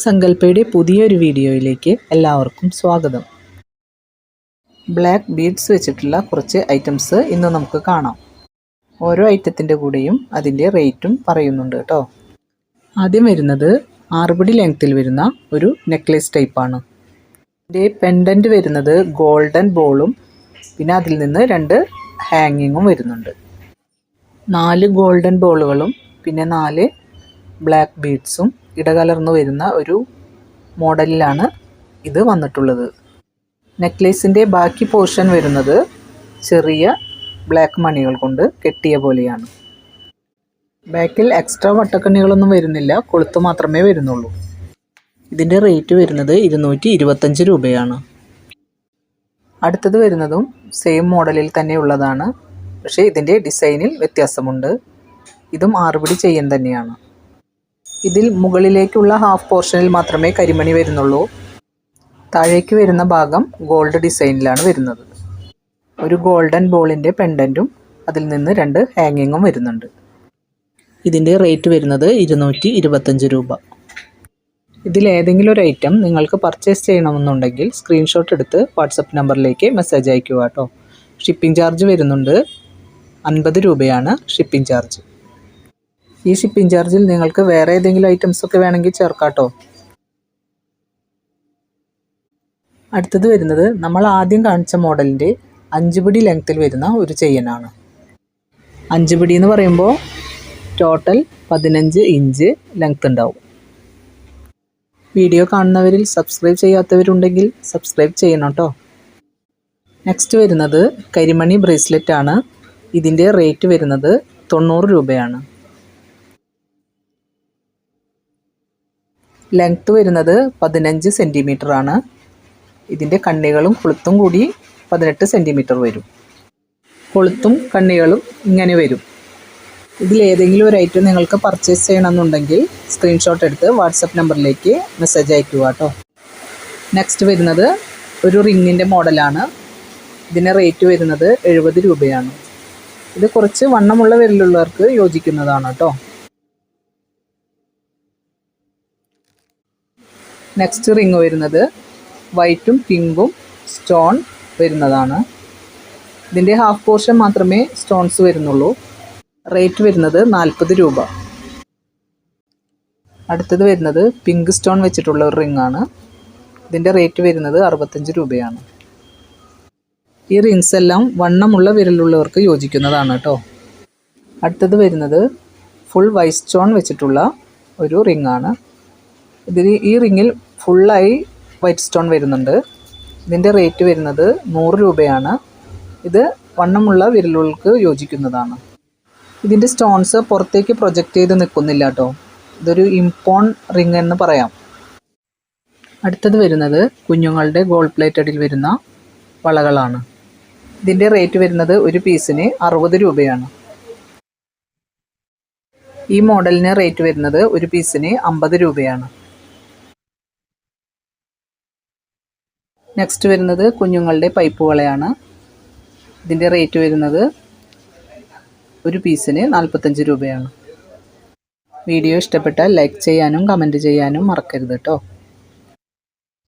സങ്കൽപ്പയുടെ പുതിയൊരു വീഡിയോയിലേക്ക് എല്ലാവർക്കും സ്വാഗതം. ബ്ലാക്ക് ബീഡ്സ് വെച്ചിട്ടുള്ള കുറച്ച് ഐറ്റംസ് ഇന്ന് നമുക്ക് കാണാം. ഓരോ ഐറ്റത്തിൻ്റെ കൂടെയും അതിൻ്റെ റേറ്റും പറയുന്നുണ്ട് കേട്ടോ. ആദ്യം വരുന്നത് 6 പിടി ലെങ്ത്തിൽ വരുന്ന ഒരു നെക്ലേസ് ടൈപ്പാണ്. ഇതിൻ്റെ പെൻഡൻറ്റ് വരുന്നത് ഗോൾഡൻ ബോളും പിന്നെ അതിൽ നിന്ന് 2 ഹാങ്ങിങ്ങും വരുന്നുണ്ട്. 4 ഗോൾഡൻ ബോളുകളും പിന്നെ 4 ബ്ലാക്ക് ബീഡ്സും ഇടകലർന്നു വരുന്ന ഒരു മോഡലിലാണ് ഇത് വന്നിട്ടുള്ളത്. നെക്ലേസിൻ്റെ ബാക്കി പോർഷൻ വരുന്നത് ചെറിയ ബ്ലാക്ക് മണികൾ കൊണ്ട് കെട്ടിയ പോലെയാണ്. ബാക്കിൽ എക്സ്ട്രാ വട്ടക്കണ്ണികളൊന്നും വരുന്നില്ല, കൊളുത്ത് മാത്രമേ വരുന്നുള്ളൂ. ഇതിൻ്റെ റേറ്റ് വരുന്നത് 225 രൂപയാണ്. അടുത്തത് വരുന്നതും സെയിം മോഡലിൽ തന്നെ ഉള്ളതാണ്, പക്ഷേ ഇതിൻ്റെ ഡിസൈനിൽ വ്യത്യാസമുണ്ട്. ഇതും 6 പിടി ചെയിൻ തന്നെയാണ്. ഇതിൽ മുകളിലേക്കുള്ള ഹാഫ് പോർഷനിൽ മാത്രമേ കരിമണി വരുന്നുള്ളൂ. താഴേക്ക് വരുന്ന ഭാഗം ഗോൾഡ് ഡിസൈനിലാണ് വരുന്നത്. ഒരു ഗോൾഡൻ ബോളിൻ്റെ പെൻഡൻറ്റും അതിൽ നിന്ന് 2 ഹാങ്ങിങ്ങും വരുന്നുണ്ട്. ഇതിൻ്റെ റേറ്റ് വരുന്നത് 225 രൂപ. ഇതിലേതെങ്കിലും ഒരു ഐറ്റം നിങ്ങൾക്ക് പർച്ചേസ് ചെയ്യണമെന്നുണ്ടെങ്കിൽ സ്ക്രീൻഷോട്ട് എടുത്ത് വാട്സപ്പ് നമ്പറിലേക്ക് മെസ്സേജ് അയക്കുക കേട്ടോ. ഷിപ്പിംഗ് ചാർജ് വരുന്നുണ്ട്. 50 രൂപയാണ് ഷിപ്പിംഗ് ചാർജ്. ഈ ഷിപ്പിംഗ് ചാർജിൽ നിങ്ങൾക്ക് വേറെ ഏതെങ്കിലും ഐറ്റംസൊക്കെ വേണമെങ്കിൽ ചേർക്കാം കേട്ടോ. അടുത്തത് വരുന്നത് നമ്മൾ ആദ്യം കാണിച്ച മോഡലിൻ്റെ 5 പിടി ലെങ്ത്തിൽ വരുന്ന ഒരു ചെയിനാണ്. 5 പിടി എന്ന് പറയുമ്പോൾ ടോട്ടൽ 15 ഇഞ്ച് ലെങ്ത് ഉണ്ടാവും. വീഡിയോ കാണുന്നവരിൽ സബ്സ്ക്രൈബ് ചെയ്യാത്തവരുണ്ടെങ്കിൽ സബ്സ്ക്രൈബ് ചെയ്യണം കേട്ടോ. നെക്സ്റ്റ് വരുന്നത് കരിമണി ബ്രേസ്ലെറ്റ് ആണ്. ഇതിൻ്റെ റേറ്റ് വരുന്നത് 90 രൂപയാണ്. ലെങ്ത്ത് വരുന്നത് 15 സെൻറ്റിമീറ്റർ ആണ്. ഇതിൻ്റെ കണ്ണികളും കൊളുത്തും കൂടി 18 സെൻറ്റിമീറ്റർ വരും. കൊളുത്തും കണ്ണികളും ഇങ്ങനെ വരും. ഇതിലേതെങ്കിലും ഒരു ഐറ്റം നിങ്ങൾക്ക് പർച്ചേസ് ചെയ്യണമെന്നുണ്ടെങ്കിൽ സ്ക്രീൻഷോട്ട് എടുത്ത് വാട്സപ്പ് നമ്പറിലേക്ക് മെസ്സേജ് അയക്കുക കേട്ടോ. നെക്സ്റ്റ് വരുന്നത് ഒരു റിങ്ങിൻ്റെ മോഡലാണ്. ഇതിൻ്റെ റേറ്റ് വരുന്നത് 70 രൂപയാണ്. ഇത് കുറച്ച് വണ്ണമുള്ള വിരലുള്ളവർക്ക് യോജിക്കുന്നതാണ് കേട്ടോ. നെക്സ്റ്റ് റിങ് വരുന്നത് വൈറ്റും പിങ്കും സ്റ്റോൺ വരുന്നതാണ്. ഇതിൻ്റെ ഹാഫ് പോർഷൻ മാത്രമേ സ്റ്റോൺസ് വരുന്നുള്ളൂ. റേറ്റ് വരുന്നത് 40 രൂപ. അടുത്തത് വരുന്നത് പിങ്ക് സ്റ്റോൺ വെച്ചിട്ടുള്ള ഒരു റിങ് ആണ്. ഇതിൻ്റെ റേറ്റ് വരുന്നത് 65 രൂപയാണ്. ഈ റിങ്സ് എല്ലാം വണ്ണമുള്ള വിരലുള്ളവർക്ക് യോജിക്കുന്നതാണ് കേട്ടോ. അടുത്തത് വരുന്നത് ഫുൾ വൈറ്റ് സ്റ്റോൺ വെച്ചിട്ടുള്ള ഒരു റിങ് ആണ്. ഈ റിങ്ങിൽ ഫുള്ളായി വൈറ്റ് സ്റ്റോൺ വരുന്നുണ്ട്. ഇതിൻ്റെ റേറ്റ് വരുന്നത് 100 രൂപയാണ്. ഇത് വണ്ണമുള്ള വിരലുകൾക്ക് യോജിക്കുന്നതാണ്. ഇതിൻ്റെ സ്റ്റോൺസ് പുറത്തേക്ക് പ്രൊജക്റ്റ് ചെയ്ത് നിൽക്കുന്നില്ല കേട്ടോ. ഇതൊരു ഇംപോൺ റിങ് എന്ന് പറയാം. അടുത്തത് വരുന്നത് കുഞ്ഞുങ്ങളുടെ ഗോൾഡ് പ്ലേറ്റഡിൽ വരുന്ന വളകളാണ്. ഇതിൻ്റെ റേറ്റ് വരുന്നത് ഒരു പീസിന് 60 രൂപയാണ്. ഈ മോഡലിന് റേറ്റ് വരുന്നത് ഒരു പീസിന് 50 രൂപയാണ്. നെക്സ്റ്റ് വരുന്നത് കുഞ്ഞുങ്ങളുടെ പൈപ്പ് വളയാണ്. ഇതിൻ്റെ റേറ്റ് വരുന്നത് ഒരു പീസിന് 45 രൂപയാണ്. വീഡിയോ ഇഷ്ടപ്പെട്ടാൽ ലൈക്ക് ചെയ്യാനും കമൻറ്റ് ചെയ്യാനും മറക്കരുത് കേട്ടോ.